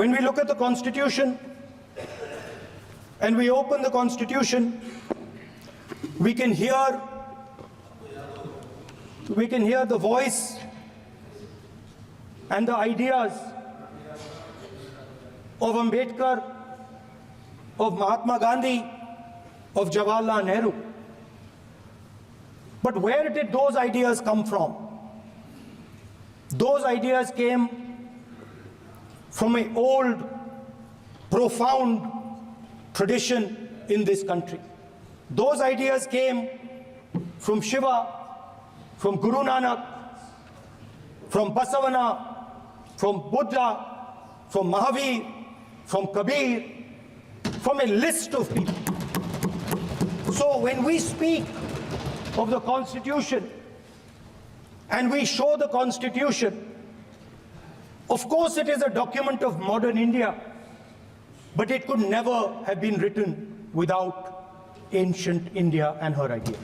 When we look at the Constitution and we open the Constitution, we can hear the voice and the ideas of Ambedkar, of Mahatma Gandhi, of Jawaharlal Nehru. But where did those ideas come from? Those ideas came from an old, profound tradition in this country. Those ideas came from Shiva, from Guru Nanak, from Basavana, from Buddha, from Mahavir, from Kabir, from a list of people. So when we speak of the Constitution and we show the Constitution, of course it is a document of modern India, but it could never have been written without ancient India and her ideas.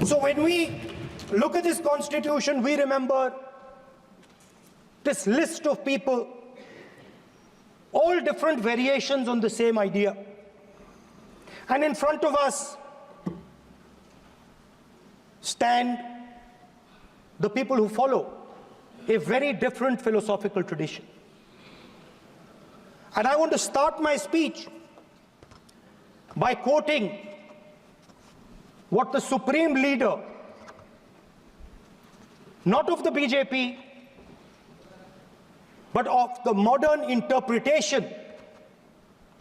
So when we look at this Constitution, we remember this list of people, all different variations on the same idea. And in front of us stand the people who follow a very different philosophical tradition. And I want to start my speech by quoting what the supreme leader, not of the BJP, but of the modern interpretation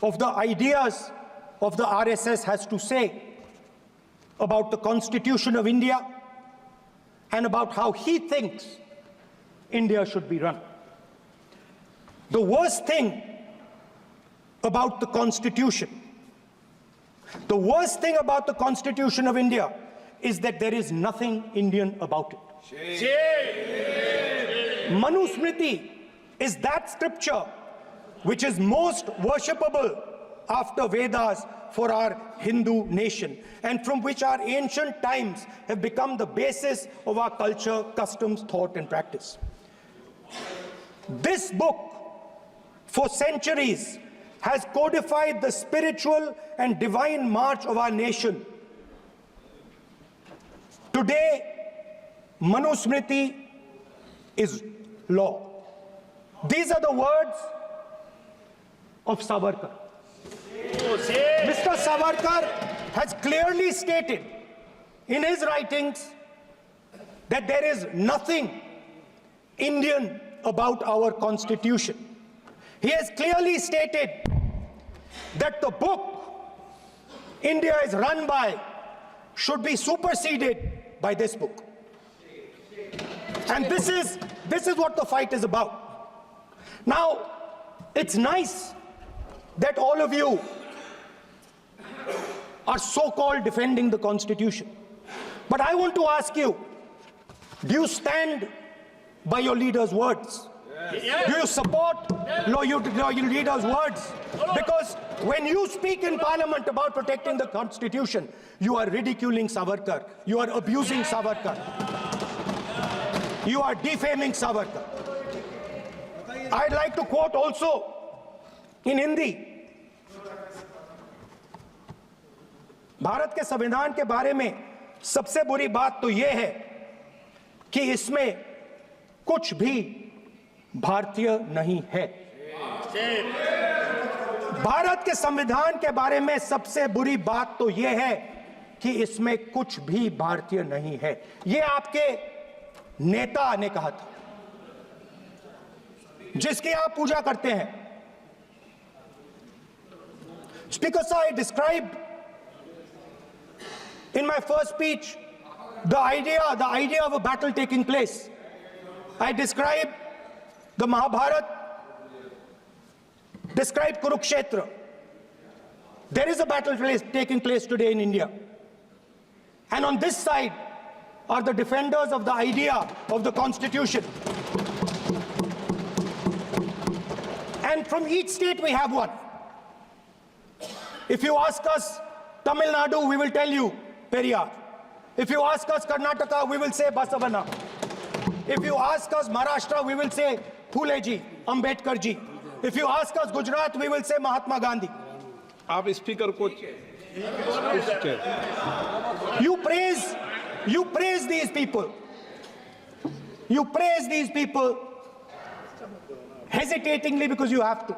of the ideas of the RSS has to say about the Constitution of India and about how he thinks India should be run. The worst thing about the Constitution, the worst thing about the Constitution of India is that there is nothing Indian about it. Manusmriti is that scripture which is most worshipable after Vedas for our Hindu nation, and from which our ancient times have become the basis of our culture, customs, thought, and practice. This book, for centuries, has codified the spiritual and divine march of our nation. Today, Manusmriti is law. These are the words of Savarkar. Mr. Savarkar has clearly stated in his writings that there is nothing Indian about our Constitution. He has clearly stated that the book India is run by should be superseded by this book. And this is what the fight is about. Now, it's nice that all of you are so-called defending the Constitution. But I want to ask you, do you stand by your leader's words? Yes. Do you support your leader's words? Because when you speak in Parliament about protecting the Constitution, you are ridiculing Savarkar. You are abusing Savarkar. You are defaming Savarkar. I'd like to quote also in Hindi. Bharat के संविधान के बारे में सबसे बुरी बात तो यह है कि इसमें कुछ भी भारतीय नहीं है। भारत के संविधान के बारे में सबसे बुरी बात तो यह है कि इसमें कुछ भी भारतीय नहीं है। यह आपके नेता ने कहा था, जिसकी आप पूजा करते हैं। Speaker sir, I described in my first speech the idea of a battle taking place. I described the Mahabharata, described Kurukshetra. There is a battle taking place today in India. And on this side are the defenders of the idea of the Constitution. And from each state we have one. If you ask us Tamil Nadu, we will tell you Periyar. If you ask us Karnataka, we will say Basavana. If you ask us Maharashtra, we will say Phule ji, Ambedkar ji. If you ask us Gujarat, we will say Mahatma Gandhi. आप speaker को You praise these people. You praise these people hesitatingly because you have to.